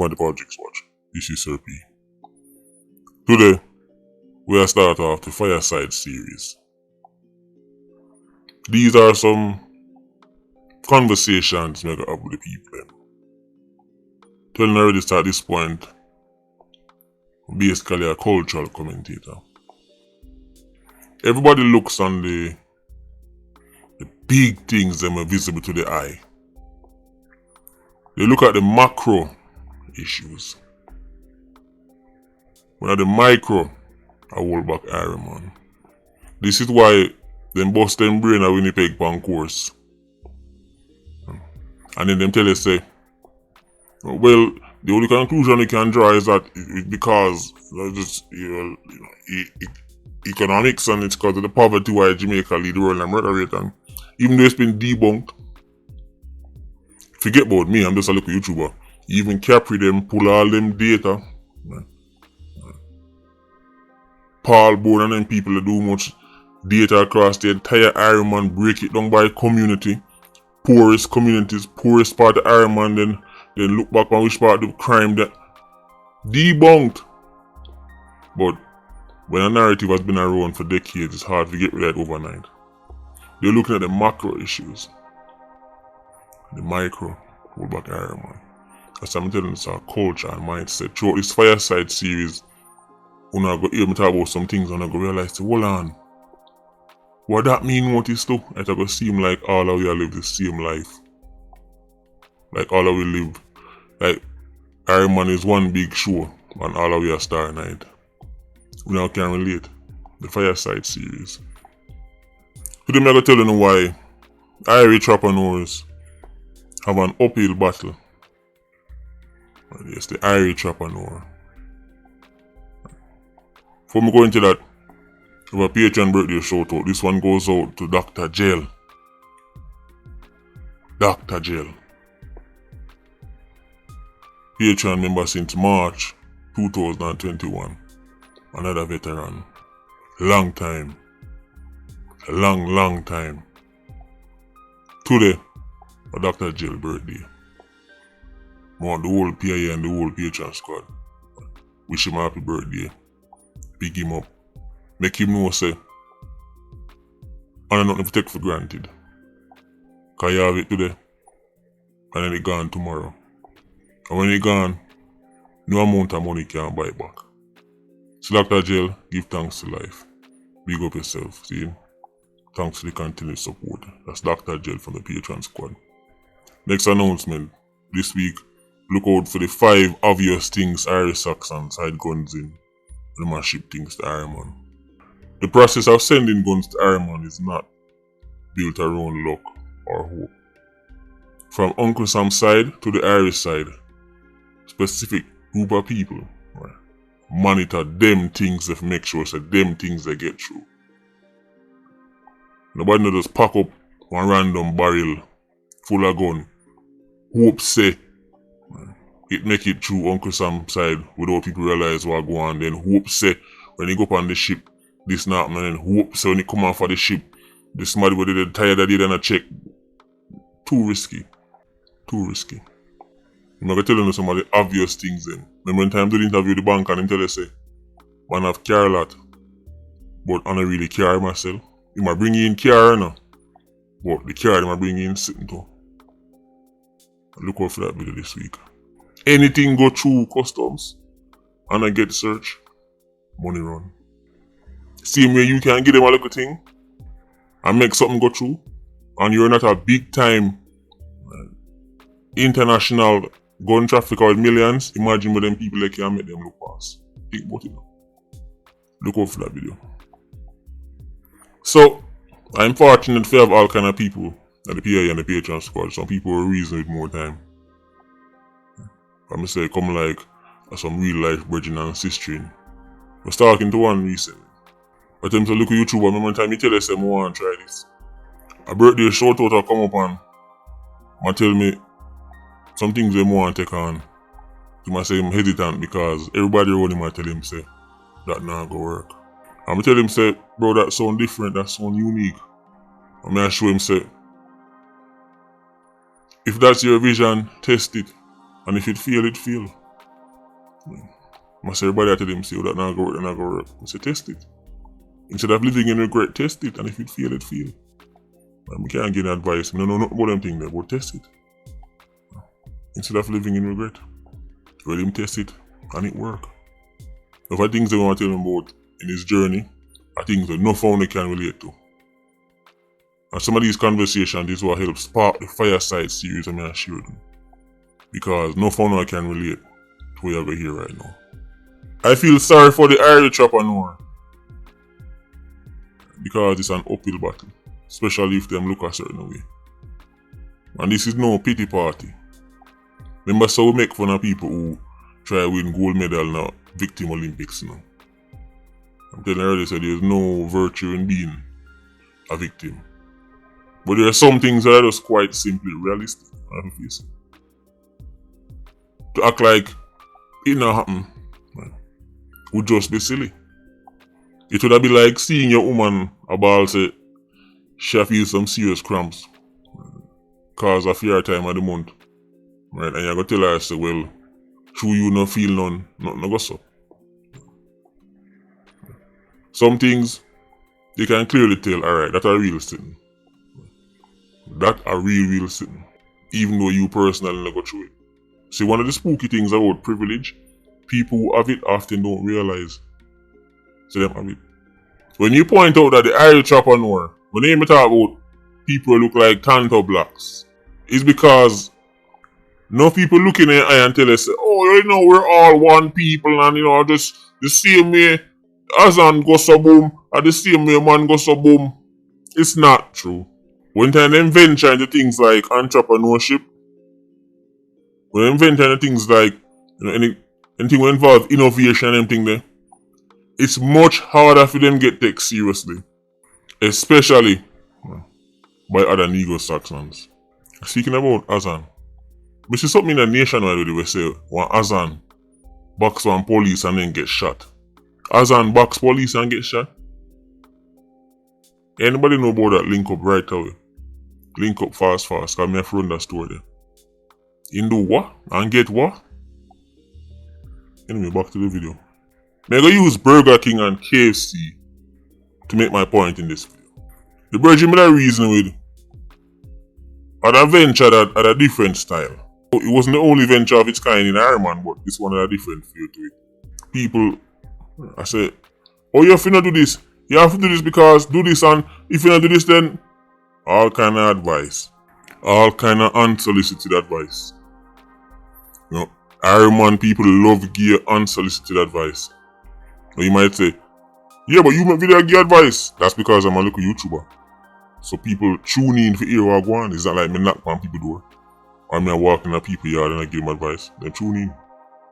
at the Politricks watch. This is Sir P. Today, we are start off the Fireside series. These are some conversations we have with the people. Telling already at this point, basically a cultural commentator. Everybody looks on the big things that are visible to the eye. They look at the macro issues. When at the micro, I hold back Iron Man. This is why them bust them brain a Winnipeg pan course. And then them tell us say, well, the only conclusion we can draw is that it's because economics and it's because of the poverty why Jamaica lead the world in murder rate, and even though it's been debunked. Forget about me, I'm just a little YouTuber. Even Capri them pull all them data. Paul Bourne and them people that do much data across the entire Ironman, break it down by community. Poorest communities, poorest part of Ironman, then look back on which part of the crime that debunked. But when a narrative has been around for decades, it's hard to get rid of it overnight. They're looking at the macro issues. The micro, hold back Ironman. As I'm telling you, it's our culture and mindset. Throughout this Fireside series, when I go hear me talk about some things and I go realize, hold on, what that mean what is though? It go seem like all of you live the same life. Like all of you live, like Iron Man is one big show and all of you are Star Night. We now can relate. The Fireside series. Today I'm going to tell you why Irish entrepreneurs have an uphill battle. Yes, the Irish entrepreneur. Before we go into that, we have a Patreon birthday shout out. This one goes out to Dr. Jail. Dr. Jail. Patreon member since March 2021. Another veteran. Long time. A long time. Today, a Dr. Jail birthday. I want the whole PIA and the whole Patreon squad wish him a happy birthday. Big him up. Make him know say, and nothing to take for granted. Cause you have it today, and then it gone tomorrow. And when it gone, no amount of money can buy it back. So Dr. Jail, give thanks to life. Big up yourself, see? Thanks for the continued support. That's Dr. Jail from the Patreon squad. Next announcement, this week, look out for the 5 obvious things Irish Saxons hide guns in. They must ship things to Ironman. The process of sending guns to Ironman is not built around luck or hope. From Uncle Sam's side to the Irish side, specific group of people monitor them things to make sure that them things they get through. Nobody no just pack up one random barrel full of gun, hope say it make it through Uncle Sam's side without people realize what go on, then hope say when they go up on the ship this not and then hope say when they come off of the ship this somebody where they tired that they done a check. Too risky. I'm gonna tell you some of the obvious things then. Remember when time to interview the bank and him tell you say, man have car a lot, but I don't really care myself. He might bring you in car now, but the car they might bring you in sitting too. Look out for that video this week. Anything go through customs and I get search, money run. Same way you can give them a little thing and make something go through and you're not a big time international gun trafficker with millions, imagine with them people like can make them look past. Think about it now. Look out for that video. So, I'm fortunate to have all kind of people at the PI and the Patreon squad. Some people are reason with more time. I'm gonna say come like some real life bridging and sistering. I was talking to one recently. I tell him to look at YouTube, I remember time he tell us I want to try this. A birthday shout out will come up and tell me some things they want to take on. He might say I'm hesitant because everybody around him might tell him say that not go work. I'm gonna tell him say, bro, that sound different, that sound unique. I'm gonna show him say, if that's your vision, test it. And if it fail, it fail. Must everybody tell them, say, oh, that not go work, that not go work. I say, test it. Instead of living in regret, test it. And if it fail, it fail. And we can't give advice. No, not about them thing there, but test it. Instead of living in regret, let him test it and it work. If I things they want to tell him about in his journey, are things that no founder can relate to. And some of these conversations, this is what helps spark the Fireside series I'm going to share them. Because no founder can relate to what you're going to hear right now. I feel sorry for the Irish entrepreneur. Because it's an uphill battle. Especially if them look a certain way. And this is no pity party. Remember, so we make fun of people who try to win gold medal now, victim Olympics now. I'm telling you already, so there's no virtue in being a victim. But there are some things that are just quite simply realistic. I have to face it. To act like it not happen would just be silly. It would be like seeing your woman about say she feels some serious cramps cause of your time of the month. Right? And you're gonna tell her, say, well, true you no feel none, nothing go so. Some things you can clearly tell, alright, that are real sitting. That are real sitting. Even though you personally never go through it. See, one of the spooky things about privilege, people who have it often don't realize. So them have it. When you point out that the Irish entrepreneur, when they talk about people who look like Tanto blacks, it's because no people looking in the eye and tell us, oh, you know, we're all one people and, you know, just the same way Azan goes so boom, and the same way man goes so boom. It's not true. When they venture into things like entrepreneurship, when they venture into things like, you know, anything that involves innovation and everything there, it's much harder for them to get taken seriously. Especially by other Negro-Saxons. Speaking about Azan, we see something in the nation already where say when Azan box one police and then get shot. Azan box police and get shot? Anybody know about that link up right away? Link up fast, cause me have run that story there. In do what? And get what? Anyway, back to the video. I'm going to use Burger King and KFC to make my point in this video. The Virgin made a reason with other venture that had a different style. It wasn't the only venture of its kind in Ireland, but this one had a different feel to it. People, I said, oh, you have to not do this. You have to do this because do this, and if you not do this, then all kind of advice. All kind of unsolicited advice. You know, Ireland people love give unsolicited advice. Now you might say, yeah, but you make video give advice. That's because I'm a local YouTuber. So people tune in for hear what I go on. It's not like me knock on people's door. Or me walk in a people's yard and I give them advice. Then tune in.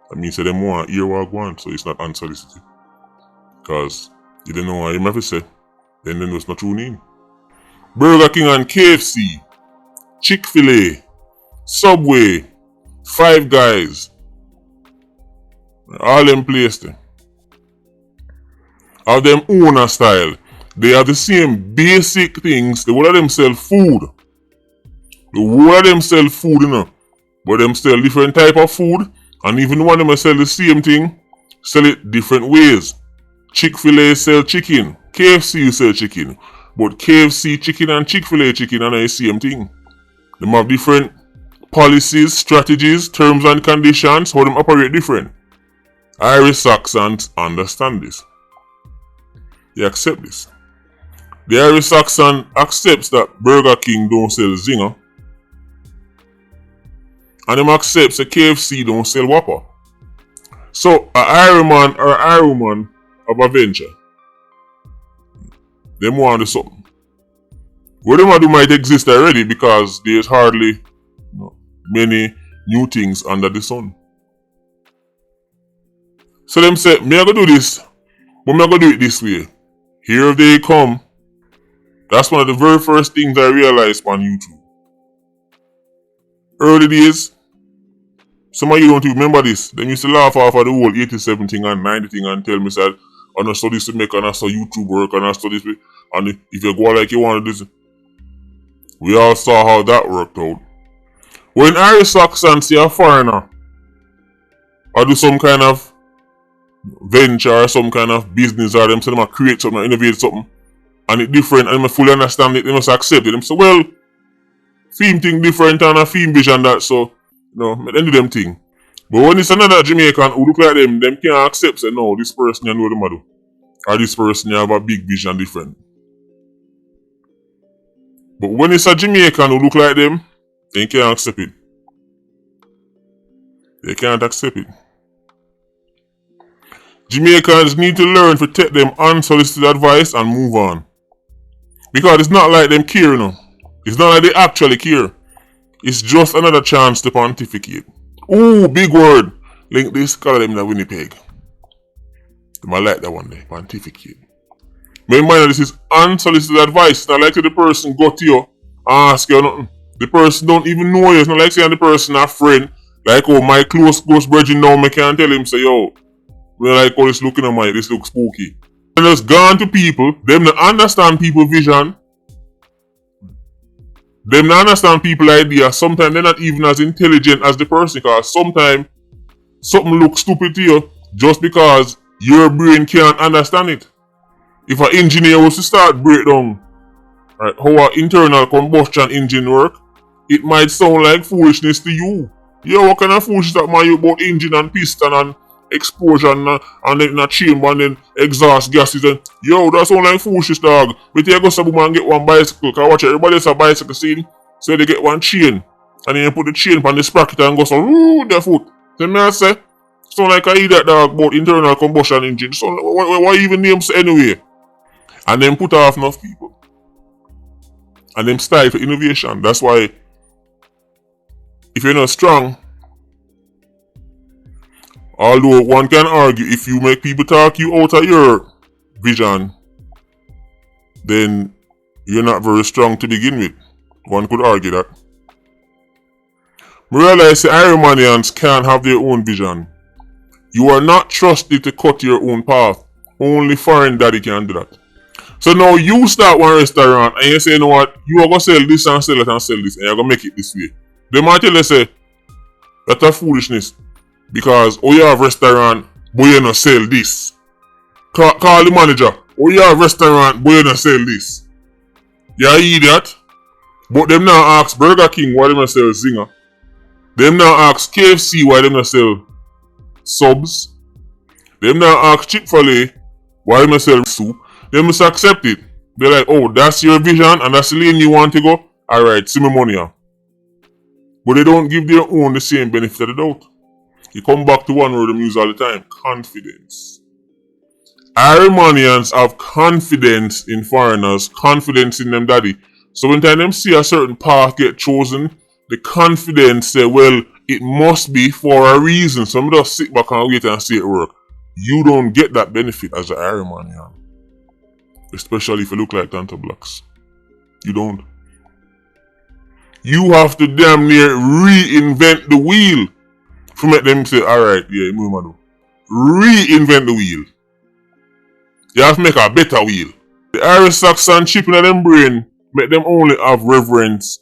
That means that them want to hear what I go on. So it's not unsolicited. Because you don't know what you have to say. Then just not tune in. Burger King and KFC. Chick-fil-A. Subway. Five Guys. All them places there. Of them owner style. They have the same basic things. The whole of them sell food. The whole of them sell food, you know. But them sell different type of food. And even one of them sell the same thing, sell it different ways. Chick-fil-A sell chicken. KFC sell chicken. But KFC chicken and Chick-fil-A chicken are not the same thing. Them have different policies, strategies, terms and conditions, how them operate different. Irish Saxons understand this. They accept this. The Irish Saxon accepts that Burger King don't sell Zinger. And them accepts that KFC don't sell Whopper. So, a Ironman or Ironman of a venture, them want to do something. What them want to do might exist already because there's hardly many new things under the sun. So them say, me I go do this, but me I go do it this way. Here they come. That's one of the very first things I realized on YouTube. Early days, some of you don't even remember this. They used to laugh off of the whole 87 thing and 90 thing and tell me that I don't study this to make and I saw YouTube work and I study this. And if you go like you want to do this, we all saw how that worked out. When Irish Saxons see a foreigner or do some kind of venture or some kind of business, or them say them create something or innovate something and it different and I fully understand it, they must accept it. Them say, well, theme thing different and a theme vision that, so they do them thing. But when it's another Jamaican who look like them can't accept, say, no, this person you know them do. Or this person you have a big vision different. But when it's a Jamaican who look like them, they can't accept it. They can't accept it. Jamaicans need to learn to take them unsolicited advice and move on. Because it's not like them care, It's not like they actually care. It's just another chance to pontificate. Ooh, big word. Link this, call them the Winnipeg. I like that one there, pontificate. But mind this is unsolicited advice. It's not like the person go to you, ask you nothing. The person don't even know you. It's not like saying the person a friend. Like, oh, my close brethren now, I can't tell him, say, yo, we like, oh, this looking at my, this looks spooky. And just gone to people, them to understand people's vision. Them to understand people's idea. Sometimes they're not even as intelligent as the person, because sometimes something looks stupid to you just because your brain can't understand it. If an engineer was to start break down right, how an internal combustion engine work, it might sound like foolishness to you. Yo, what kind of foolishness that man you about engine and piston and explosion and then in a chamber and then exhaust gases and yo, that sound like foolishness, dog. But you go somewhere and get one bicycle, cause watch everybody else a bicycle scene, so they get one chain and then you put the chain on the sprocket and go so their foot. So me I say, sound like I idiot, dog, about internal combustion engine. So why even names anyway? And then put off enough people. And them style for innovation. That's why if you're not strong, although one can argue if you make people talk you out of your vision, then you're not very strong to begin with. One could argue that. I realize the Iranians can't have their own vision. You are not trusted to cut your own path. Only foreign daddy can do that. So now you start one restaurant and you say, you know what, you are going to sell this and sell it and sell this and you're going to make it this way. They might tell you say, that's a foolishness. Because, oh, you have a restaurant, but you don't sell this. Call the manager, oh, you have a restaurant, but you don't sell this. You're an idiot. But them now ask Burger King why they don't sell Zinger. Them now ask KFC why they don't sell subs. Them now ask Chick-fil-A why they don't sell soup. They must accept it. They're like, oh, that's your vision and that's the lane you want to go? Alright, see my money here. But they don't give their own the same benefit of the doubt. You come back to one word they use all the time. Confidence. Iranians have confidence in foreigners, confidence in them daddy. So when time them see a certain path get chosen, the confidence say, well, it must be for a reason. So I'm just sit back and wait and see it work. You don't get that benefit as an Iranian. Especially if you look like Tanto Blacks. You don't. You have to damn near reinvent the wheel to make them say, alright, yeah, move. Reinvent the wheel. You have to make a better wheel. The Irish Saxon chip in them brain make them only have reverence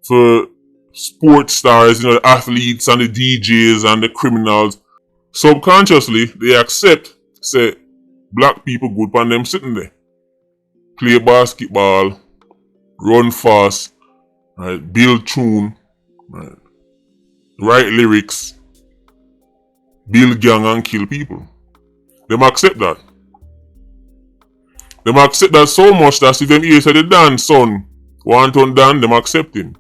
for sports stars, the athletes and the DJs and the criminals. Subconsciously, they accept, say, black people good upon them sitting there. Play basketball, run fast, right, build tune, right, write lyrics, build gang and kill people. Them accept that. Them accept that so much that if them hear say the dance son want to dance, them accept him.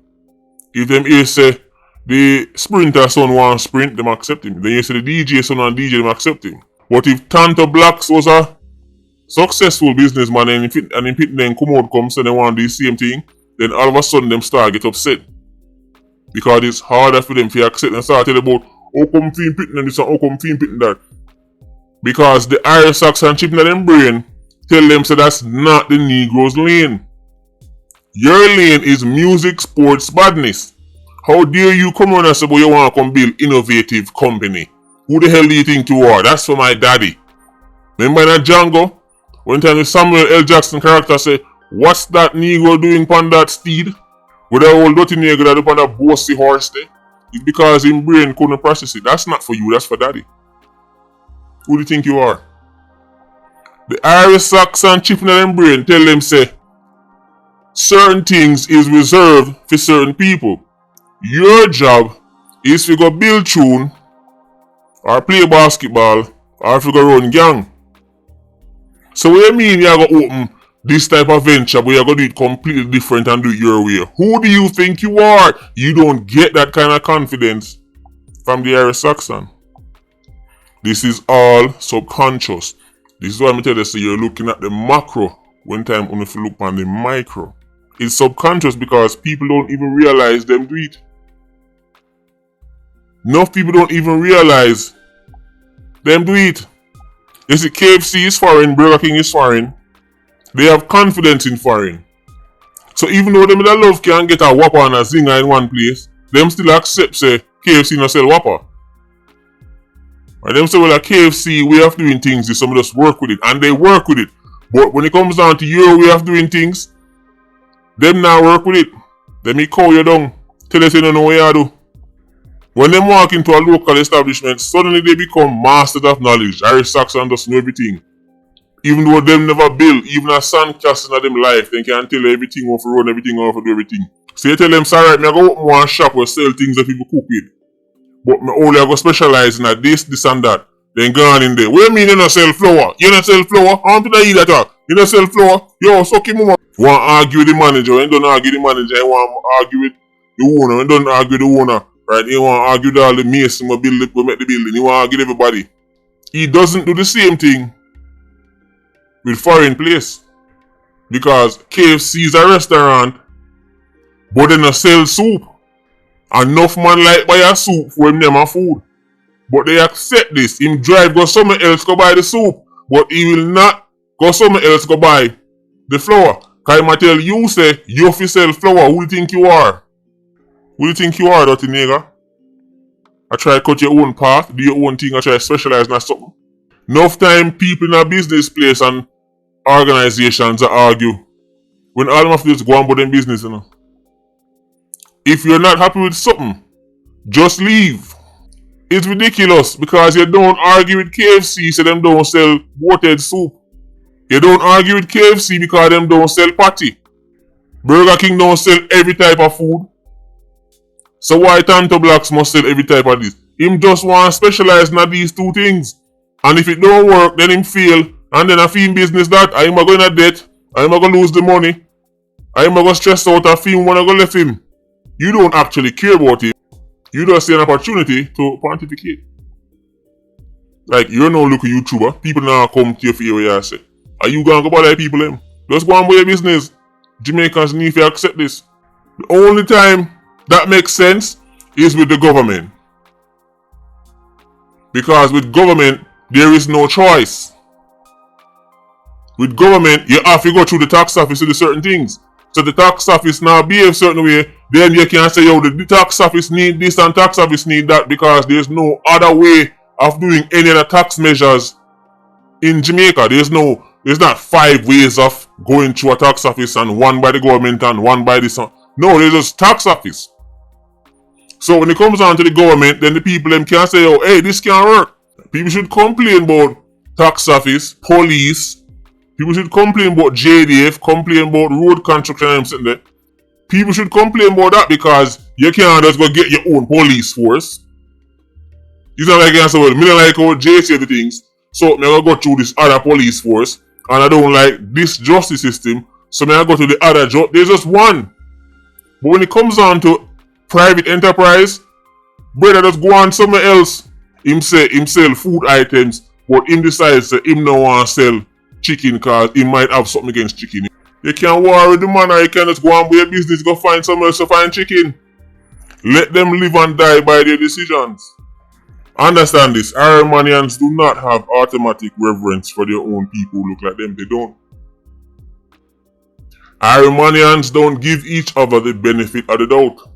If them hear say the sprinter son want sprint, them accept him. Then you say the DJ son want DJ, them accept him. But if Tanto Blacks was a successful businessman and in pit then come out come so they want to do the same thing, then all of a sudden them start get upset. Because it's harder for them to accept and start telling about how come film pitting and this and how come film pitting that. Because the Irish Saxon chip in them brain tell them so that's not the Negro's lane. Your lane is music, sports, badness. How dare you come on and say, but you want to come build innovative company? Who the hell do you think you are? That's for my daddy. Remember that Django? One time the Samuel L. Jackson character say, what's that Negro doing upon that steed? With that old dirty Negro that upon that bossy horse there? It's because his brain couldn't process it. That's not for you, that's for daddy. Who do you think you are? The Irish Saxon chip in them brain tell them say certain things is reserved for certain people. Your job is to go build tune or play basketball or to go run gang. So what you mean you're gonna open this type of venture but you're gonna do it completely different and do it your way? Who do you think you are? You don't get that kind of confidence from the Irish Saxon. This is all subconscious. This is why I tell you, so you're looking at the macro when time only if you look on the micro. It's subconscious because people don't even realize them do it. Enough people don't even realize them do it. They see KFC is foreign, Burger King is foreign. They have confidence in foreign. So even though them that love can get a Whopper and a Zinger in one place, them still accept say KFC no sell Whopper. And them say, well, a KFC way of doing things is some of us work with it. And they work with it. But when it comes down to your way of doing things, them not work with it. They may call you down. Tell us you don't know what you do. When them walk into a local establishment, suddenly they become masters of knowledge. Irish Saxon does know everything. Even though them never build, even a sandcastle in them life, they can tell you everything how to run, everything how to do everything. So you tell them, sorry, I go open one shop where sell things that people cook with. But me only I go specialize in this, and that. Then go on in there. What do you mean you don't sell flour? You don't sell flour? How do I eat that all? You don't sell flour? Yo, suck him mama. Want to argue with the manager? When you don't argue with the manager, you want to argue with the owner. When you don't argue with the owner, right? You want to argue with all the mason who build it, who make the building. You want to argue with everybody. He doesn't do the same thing with foreign place. Because KFC is a restaurant, but they don't sell soup. Enough man like buy a soup for him them a food. But they accept this. Him drive go somewhere else go buy the soup. But he will not go somewhere else go buy the flour. Cause he might tell you say you fi sell flour. Who do you think you are? Who do you think you are, dirty nigga? I try to cut your own path, do your own thing, I try to specialize in something. Enough time people in a business place and organizations argue. When all them have to do is go on about them business, you know. If you're not happy with something, just leave. It's ridiculous because you don't argue with KFC so them don't sell watered soup. You don't argue with KFC because them don't sell patty. Burger King don't sell every type of food. So why Tanto Blacks must sell every type of this? Him just want to specialize in these two things. And if it don't work, then him fail. And then I feel business that I'm going to debt. I'm going to lose the money. I'm going to stress out a film when I go left him. You don't actually care about it. You just see an opportunity to pontificate. Like, you're no local YouTuber. People now come to your fear where you say, are you going to go bother people them? Just go on with your business. Jamaicans need to accept this. The only time that makes sense is with the government. Because with government, there is no choice. With government, you have to go through the tax office to do certain things. So the tax office now behave a certain way, then you can say, yo, the tax office need this and tax office need that because there's no other way of doing any other tax measures in Jamaica. There's not 5 ways of going through a tax office and one by the government and one by this. No, there's just tax office. So when it comes down to the government, then the people them can say, oh, hey, this can't work. People should complain about tax office, police. People should complain about JDF, complain about road construction and something there. People should complain about that because you can't just go get your own police force. It's not like you can say, well, me don't like how Jay say the things, so I'm going to go through this other police force, and I don't like this justice system, so I'm going to go to the other there's just one. But when it comes down to private enterprise, brother just go on somewhere else. Him sell food items, but him decides that him no want to sell chicken because he might have something against chicken. You can't war with the man or you can just go on with your business, go find somewhere else to find chicken. Let them live and die by their decisions. Understand this, Aromanians do not have automatic reverence for their own people who look like them. They don't. Aromanians don't give each other the benefit of the doubt.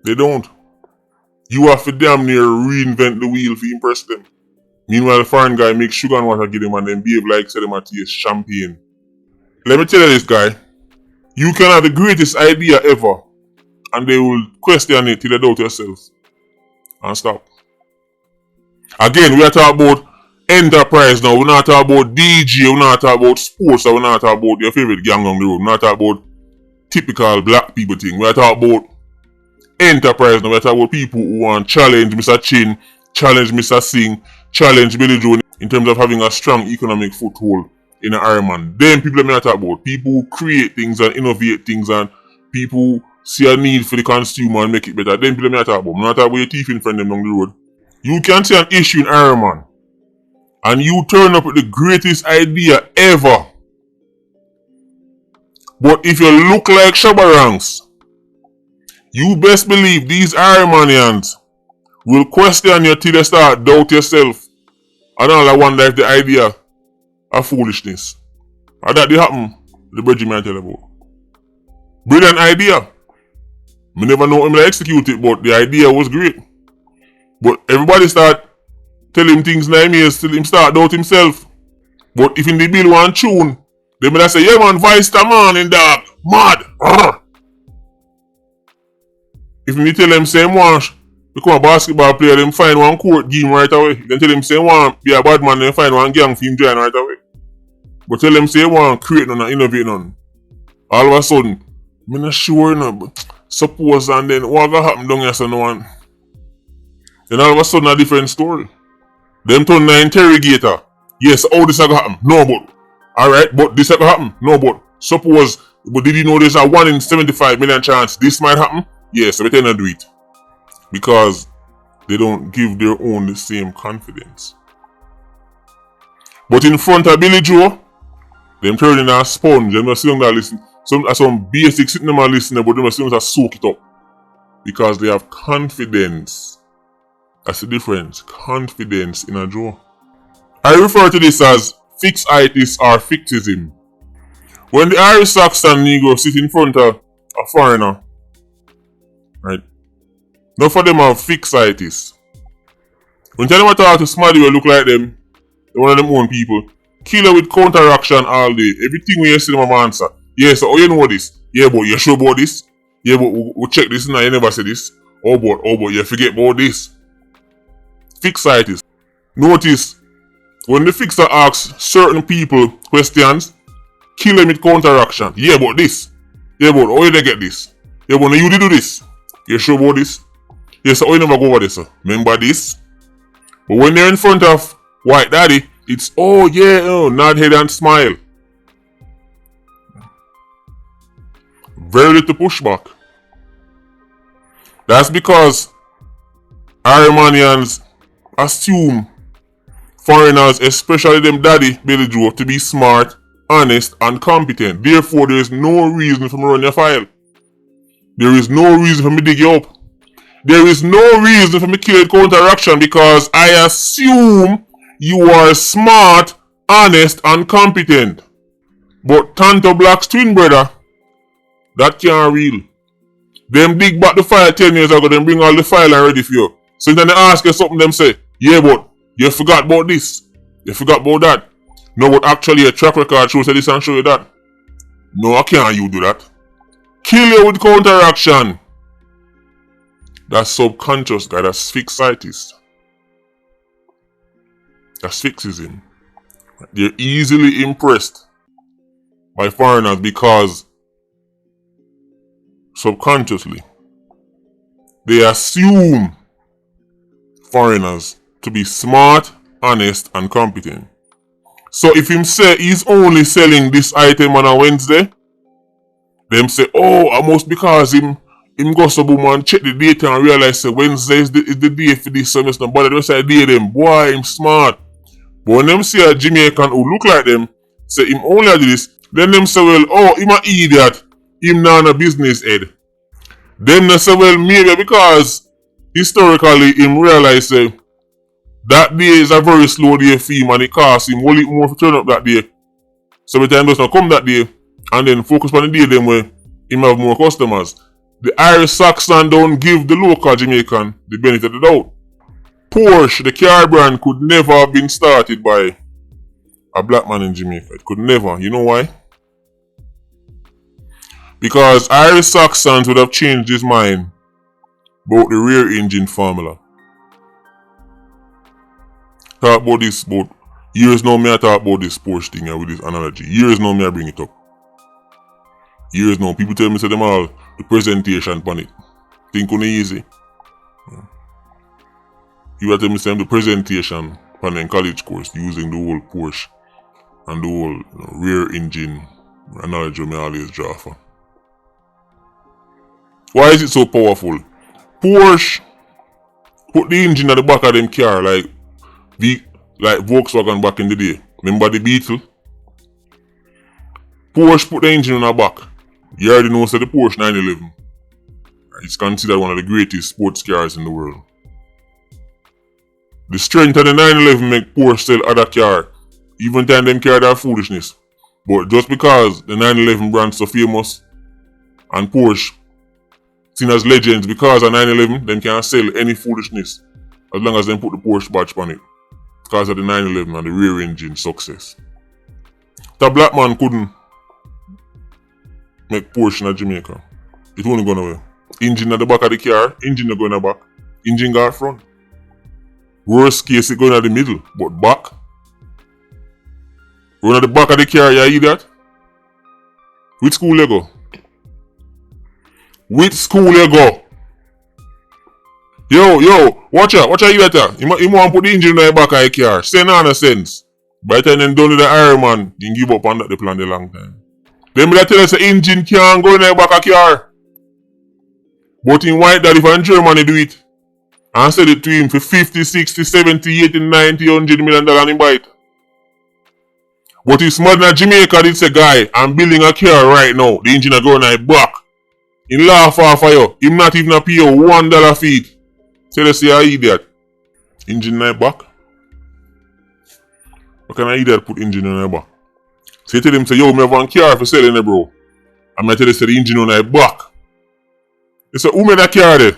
They don't. You have to damn near reinvent the wheel to impress them. Meanwhile, the foreign guy makes sugar and water give them and then behave like say them a taste champagne. Let me tell you this, guy. You can have the greatest idea ever and they will question it till you doubt yourself. And stop. Again, we are talking about enterprise now. We're not talking about DJ, we're not talking about sports, we're not talking about your favorite gang on the road. We're not talking about typical black people thing. We're talking about enterprise now. We're talking about people who want challenge Mr. Chin, challenge Mr. Singh, challenge Billy Joe in terms of having a strong economic foothold in the Ironman. Then people that we are talking about, people who create things and innovate things and people who see a need for the consumer and make it better. Then people that we are talking about. We're not talking about your thief in front of them down the road. You can see an issue in Ironman and you turn up with the greatest idea ever. But if you look like Shabba Ranks, you best believe these Ironmanians will question you till you start doubt yourself. And all I wonder if the idea of foolishness. And that did happen, the bridge man tell about. Brilliant idea. Me never know him to execute it, but the idea was great. But everybody start tell him things 9 years till him start doubt himself. But if in the bill one tune, they may say, yeah man, Vice the man in dog, mad. Arr. If me tell him same one, become a basketball player, them find one court game right away. Then tell him say one, be a bad man, then find one gang for him join right away. But tell him say one, create none and innovate none. All of a sudden, I'm not sure, but suppose and then what will happen down here so no one. Then all of a sudden a different story. Them turn the interrogator. Yes, how this will happen? No, but. Alright, but this will happen? No, but. Suppose, but did you know there's a 1 in 75 million chance this might happen? Yes, but they don't do it. Because they don't give their own the same confidence. But in front of Billy Joe, them turning a sponge, them are sitting there listening. Some basic sitting them and listening, but them are sitting there soak it up. Because they have confidence. That's the difference. Confidence in a Joe. I refer to this as Fix Itis or Fixism. When the Irish Saxon Negro sit in front of a foreigner, right? None for them have Fix Itis. When you tell them to talk to somebody who look like them, they're one of them own people, kill her with counteraction all day. Everything when you see them answer. Yeah, so you know this? Yeah, but you sure about this? Yeah, but we check this now, you never say this. Oh, but you forget about this. Fix Itis. Notice, when the fixer asks certain people questions, kill them with counteraction. Yeah, but this. Yeah, but how you they get this? Yeah, but you did do this. You sure about this? Yes, so you never go over this, sir. Remember this? But when they're in front of White Daddy, it's oh yeah, oh, nod head and smile. Very little pushback. That's because Ironmanians assume foreigners, especially them daddy Billy Joe, to be smart, honest, and competent. Therefore, there is no reason for me to run your file. There is no reason for me to dig you up. There is no reason for me to kill it counteraction because I assume you are smart, honest, and competent. But Tanto Black's twin brother, that can't real. Them dig back the file 10 years ago, them bring all the file and ready for you. So then they ask you something, them say, yeah, but you forgot about this. You forgot about that. No, but actually your track record shows this and show you that. No, I can't you do that. Kill you with counteraction. That's subconscious, guy. That's Fix Itis. That's Fixism. They're easily impressed by foreigners because subconsciously they assume foreigners to be smart, honest, and competent. So if him say he's only selling this item on a Wednesday, them say, oh, almost because him go so boom and check the data and realize say Wednesday is the day for this semester, but the rest of the day them, boy, him smart. But when them see a Jamaican who look like them, say him only do this, then them say, well, oh, him a idiot, him not a business head. Then they say, well, maybe because historically him realize say that day is a very slow day for him and it costs him only more to turn up that day. So by the time does not come that day and then focus on the day them where him have more customers. The Irish Saxon don't give the local Jamaican the benefit of the doubt. Porsche, the car brand, could never have been started by a black man in Jamaica. It could never. You know why? Because Irish Saxons would have changed his mind about the rear engine formula. talk about this, but years now me I talk about this sports thing with this analogy. Years now me I bring it up. Years now, people tell me say them all the presentation on it. Think on easy. You tell me say the presentation on the college course using the whole Porsche and the whole rear engine analogy me always draw for. Why is it so powerful? Porsche put the engine at the back of them car like Volkswagen back in the day. Remember the Beetle? Porsche put the engine on the back. You already know so the Porsche 911. It's considered one of the greatest sports cars in the world. The strength of the 911 make Porsche sell other car. Even time them car that foolishness. But just because the 911 brand so famous and Porsche seen as legends because of 911, them can sell any foolishness as long as them put the Porsche badge on it. Because of the 911 and the rear engine success. The black man couldn't make Porsche in Jamaica. It won't go nowhere. Engine at the back of the car, engine not going in the back. Engine go at front. Worst case it going at the middle, but back. Run at the back of the car, you idiot. Which school you go? Which school you go? Yo, watch out you that. You want to put the engine in the back of the car. Say nonsense. By the time them done with the Iron Man, you can give up on that they plan a long time. Them will tell us the engine can't go in the back of the car. But in white that if in Germany do it, and sell it to him for 50, 60, 70, 80, 90, $100 million in bite. But if smart in Jamaica, it's a guy, I'm building a car right now, the engine are going in the back. In laugh off of you, him not even pay you $1 fee. Say they say I idiot. Engine in the back? What kind of idiot put engine in the back? So you tell him, say, yo, me have one car for selling it, bro. And I tell you, say the engine on the back. They say, who made that car there?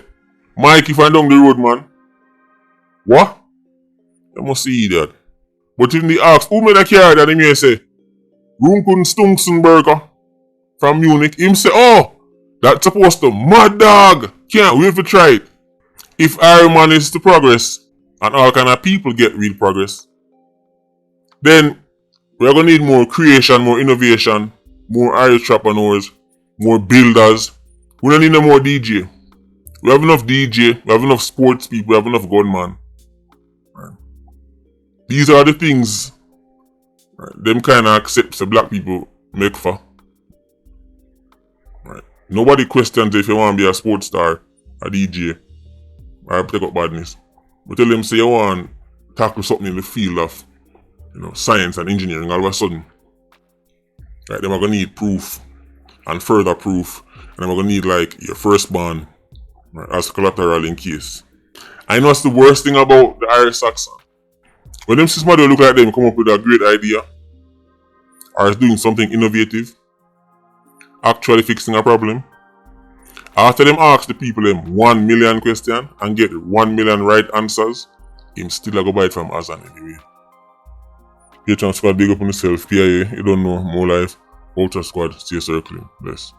Mike, if I down the road, man. What? You must see that. But in the ask, who made that car there? They may say, Runkun Stunsenberger from Munich. Him say, oh, that's supposed to, mad dog. Can't wait to try it. If Iron Man is to progress, and all kind of people get real progress, then we're going to need more creation, more innovation, more entrepreneurs, more builders. We don't need no more DJ. We have enough DJ, we have enough sports people, we have enough gunman. Right. These are the things them kind of accepts the black people make for. Right. Nobody questions if you want to be a sports star, a DJ, or take up badness. We tell them say you want to tackle something in the field of science and engineering all of a sudden. Right, then we're going to need proof and further proof. And then we're going to need like your firstborn as collateral in case. I know what's the worst thing about the Irish Saxon. When them see somebody look like them come up with a great idea or is doing something innovative, actually fixing a problem, after them ask the people them 1 million questions and get 1 million right answers, him still a go buy it from Azan anyway. Patreon squad, big up on yourself. PIA, you don't know, more life. Ultra squad, stay circling. Bless.